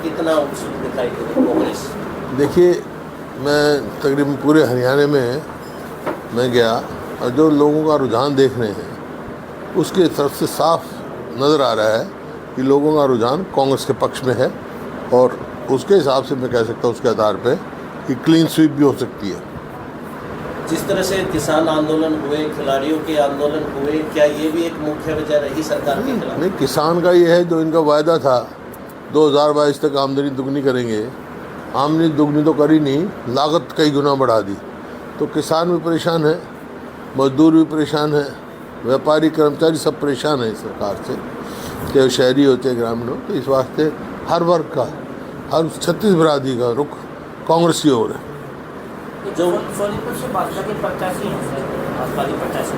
कितना उत्सुक दिखाई दे रही है कांग्रेस? देखिए, मैं तकरीबन पूरे हरियाणा में मैं गया और जो लोगों का रुझान देख रहे हैं उसके तरफ से साफ नज़र आ रहा है कि लोगों का रुझान कांग्रेस के पक्ष में है और उसके हिसाब से मैं कह सकता हूँ उसके आधार पे कि क्लीन स्वीप भी हो सकती है। जिस तरह से किसान आंदोलन हुए, खिलाड़ियों के आंदोलन हुए, क्या ये भी एक मुख्य वजह रही सरकार के खिलाफ? नहीं, किसान का ये है जो इनका वायदा था 2022 तक आमदनी दुगनी करेंगे, आमदनी दुगनी तो करी नहीं, लागत कई गुना बढ़ा दी। तो किसान भी परेशान है, मजदूर भी परेशान है, व्यापारी कर्मचारी सब परेशान है इस सरकार से, चाहे शहरी हो चाहे ग्रामीण हो। तो इस वास्ते हर वर्ग का, हर 36 बरादरी का रुख कांग्रेस की ओर है। जो सोनीपत से भाजपा के प्रत्याशी हैं सर, भाजपा के प्रत्याशी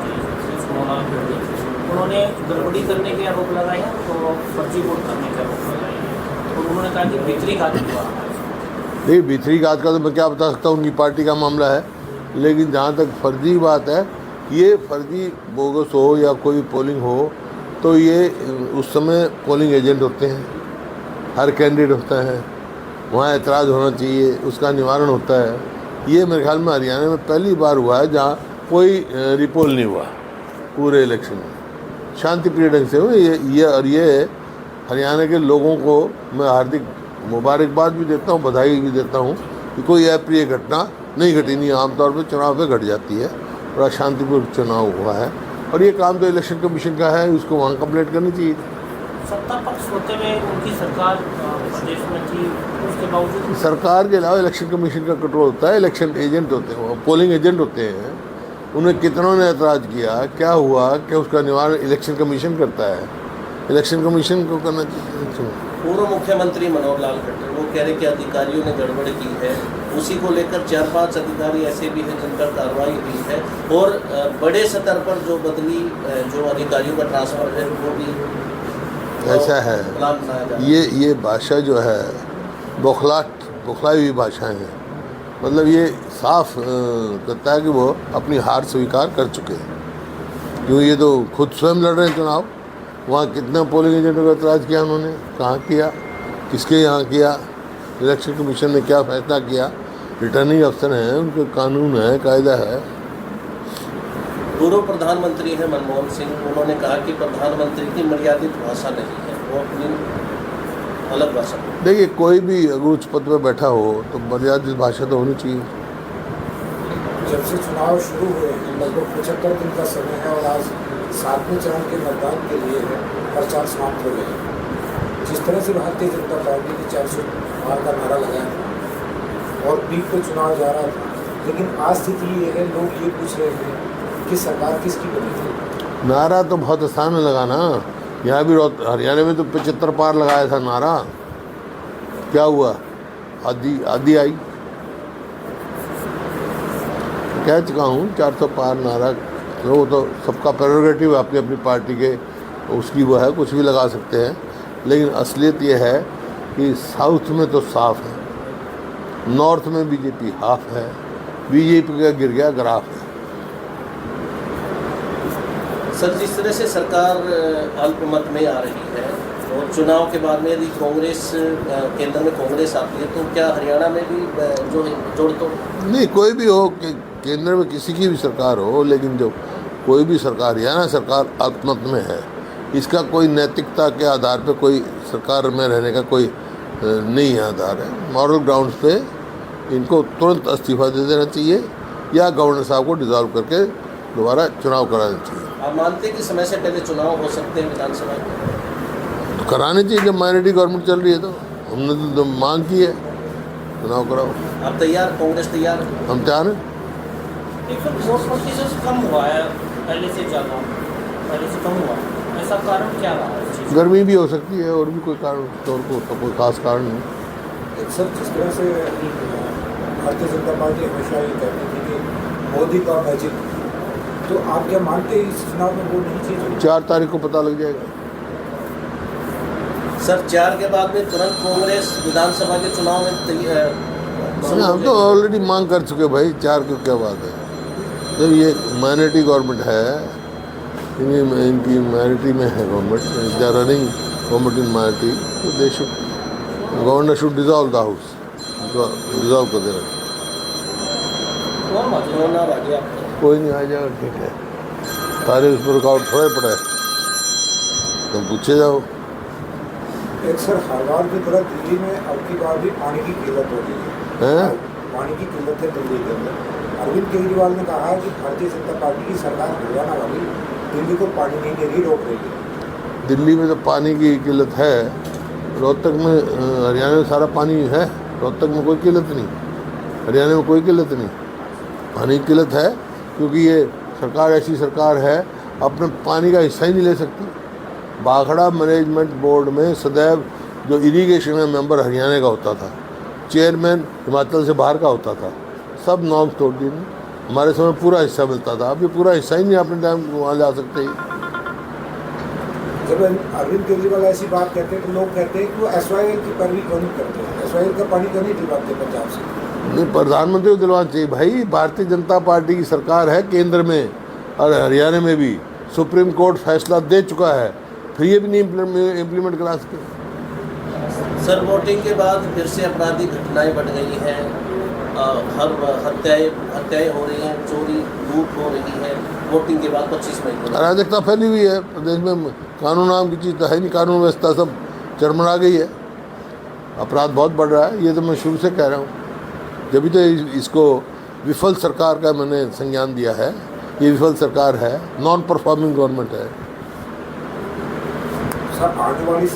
उन्होंने गड़बड़ी करने के आरोप लगाए हैं तो फर्जी वोट करने के आरोप लगाए हैं और उन्होंने कहा कि भीतरी घात हुआ। नहीं, भीतरी घात का तो मैं क्या बता सकता हूँ, उनकी पार्टी का मामला है। लेकिन जहाँ तक फर्जी बात है, ये फर्जी बोगस हो या कोई पोलिंग हो तो ये उस समय पोलिंग एजेंट होते हैं, हर कैंडिडेट होता है, वहाँ एतराज़ होना चाहिए, उसका निवारण होता है। ये मेरे ख्याल में हरियाणा में पहली बार हुआ है जहाँ कोई रिपोल नहीं हुआ पूरे इलेक्शन में, शांतिप्रिय ढंग से हुए। ये हरियाणा के लोगों को मैं हार्दिक मुबारकबाद भी देता हूँ, बधाई भी देता हूँ कि कोई अप्रिय घटना नहीं घटी। नहीं, आमतौर पर चुनाव पे घट जाती है, बड़ा शांतिपूर्ण चुनाव हुआ है और ये काम तो इलेक्शन कमीशन का है, उसको वहाँ कंप्लीट करनी चाहिए। सत्ता पक्ष होते हुए उनकी सरकार प्रदेश में थी, उसके बावजूद सरकार के अलावा इलेक्शन कमीशन का कंट्रोल होता है, इलेक्शन एजेंट होते हैं, वो पोलिंग एजेंट होते हैं। उन्हें कितनों ने ऐतराज़ किया, क्या हुआ, क्या उसका निवारण इलेक्शन कमीशन करता है, इलेक्शन कमीशन को करना चाहिए। पूर्व मुख्यमंत्री मनोहर लाल खट्टर वो कह रहे कि अधिकारियों ने गड़बड़ की है, उसी को लेकर 4-5 अधिकारी ऐसे भी हैं जिन पर कार्रवाई हुई है और बड़े स्तर पर जो बदली जो अधिकारियों का ट्रांसफर है वो भी ऐसा है। ये भाषा जो है बौखलाई हुई भाषाएं हैं। मतलब ये साफ कहता है कि वो अपनी हार स्वीकार कर चुके हैं, क्यों ये तो खुद स्वयं लड़ रहे हैं चुनाव। वहाँ कितने पोलिंग एजेंटों का एतराज़ किया उन्होंने, कहाँ किया, किसके यहाँ किया, इलेक्शन कमीशन ने क्या फैसला किया, रिटर्निंग अफसर हैं, उनके कानून है, कायदा है। पूर्व प्रधानमंत्री हैं मनमोहन सिंह, उन्होंने कहा कि प्रधानमंत्री की मर्यादित भाषा नहीं है, वो अपनी अलग भाषा। देखिए, कोई भी अगर उच्च पद पर बैठा हो तो मर्यादित भाषा तो होनी चाहिए। जब से चुनाव शुरू हुए हैं लगभग 75 दिन का समय है और आज 7वें चरण के मतदान के लिए प्रचार समाप्त हो गए हैं। जिस तरह से भारतीय जनता पार्टी ने 400 पार का नारा लगाया था और पीक पे चुनाव जा रहा था, लेकिन आज स्थिति ये है, लोग ये पूछ रहे हैं कि सरकार किसकी बनी थी। नारा तो बहुत आसान है लगाना, यहाँ भी हरियाणा में तो 75 पार लगाया था नारा, क्या हुआ, आधी आई। कह चुका हूँ 400 पार नारा, वो तो सबका प्रेरोगेटिव है, अपनी अपनी पार्टी के उसकी वो है, कुछ भी लगा सकते हैं। लेकिन असलियत ये है कि साउथ में तो साफ है, नॉर्थ में बीजेपी हाफ है, बीजेपी का गिर गया ग्राफ है। सर, जिस तरह से सरकार अल्पमत में आ रही है और चुनाव के बाद में यदि कांग्रेस केंद्र में कांग्रेस आती है तो क्या हरियाणा में भी जो जोड़ तो नहीं, कोई भी हो कि केंद्र में किसी की भी सरकार हो, लेकिन जो कोई भी सरकार, हरियाणा सरकार अल्पमत में है, इसका कोई नैतिकता के आधार पे कोई सरकार में रहने का कोई नहीं आधार है। मॉरल ग्राउंड्स पे इनको तुरंत इस्तीफा दे देना चाहिए या गवर्नर साहब को डिसॉल्व करके दोबारा चुनाव कराना चाहिए। आप मानते हैं कि समय से पहले चुनाव हो सकते हैं विधानसभा में? तो कराने चाहिए, जब माइनॉरिटी गवर्नमेंट चल रही है तो हमने तो मांग की है, चुनाव कराओ। आप तैयार, कांग्रेस तैयार? हम तैयार हैं। वोट प्रतिशत कम हुआ है पहले से ज़्यादा, पहले से कम हुआ है, ऐसा कारण क्या रहा है? गर्मी भी हो सकती है और भी कोई कारण, तो कोई खास कारण नहीं। सर, जिस तरह से भारतीय जनता पार्टी हमेशा ये कहती थी कि मोदी का मैजिक, तो आप क्या मानते हैं इस चुनाव में वो नहीं चीज़? 4 तारीख को पता लग जाएगा। सर, 4 के बाद में तुरंत कांग्रेस विधानसभा के चुनाव में हम तो ऑलरेडी मांग कर चुके भाई, 4 की क्या बात है। जब ये माइनॉरिटी गवर्नमेंट है, इनकी माइनॉरिटी में है government, running government in minority, तो देश governor should dissolve the house, dissolve कर देना। कौन बात होना आ गया आपको। कोई नहीं, आ जाएगा, ठीक है। सारे उस पर रुकावट थोड़े पड़े, तुम पूछे जाओ। एक सर, हर बार की तरह दिल्ली में अब की बार भी पानी की किल्लत हो रही है। हैं? पानी की किल्लत है दिल्ली के अंदर। अरविंद केजरीवाल ने कहा है कि भारतीय जनता पार्टी की सरकार हरियाणा वाली दिल्ली को पानी नहीं दे रही, रोक रही है। दिल्ली में तो पानी की किल्लत है, रोहतक में हरियाणा में सारा पानी है, रोहतक में कोई किल्लत नहीं, हरियाणा में कोई किल्लत नहीं। पानी की किल्लत है क्योंकि ये सरकार ऐसी सरकार है, अपने पानी का हिस्सा ही नहीं ले सकती। भाखड़ा मैनेजमेंट बोर्ड में सदैव जो इरिगेशन में मेंबर हरियाणा का होता था, चेयरमैन हिमाचल से बाहर का होता था, सब नॉर्म्स तोड़ दिए। हमारे समय पूरा हिस्सा मिलता था, अब ये पूरा हिस्सा ही नहीं अपने टाइम वहाँ जा सकते ही। जब अरविंद केजरीवाल ऐसी बात कहते हैं तो लोग कहते हैं कि वो SYL की पैरवी क्यों नहीं करते हैं, SYL का पानी क्यों नहीं दिलवाते पंजाब से। नहीं, प्रधानमंत्री को दिलवाना चाहिए भाई। भारतीय जनता पार्टी की सरकार है केंद्र में और हरियाणा में भी, सुप्रीम कोर्ट फैसला दे चुका है, फिर ये भी नहीं इम्प्लीमेंट करा सके। सर, वोटिंग के बाद फिर से आपराधिक घटनाएं बढ़ गई हैं, हर हत्याएं हो रही हैं, चोरी लूट हो रही है वोटिंग के बाद 25 मई को। अराजकता फैली हुई है प्रदेश में, कानून नाम की चीज़ तो है नहीं, कानून व्यवस्था सब चरमरा गई है, अपराध बहुत बढ़ रहा है। ये तो मैं शुरू से कह रहा हूँ, जब तो इसको विफल सरकार का मैंने संज्ञान दिया है। ये विफल सरकार है, नॉन परफॉर्मिंग गवर्नमेंट है। सर, आने वाली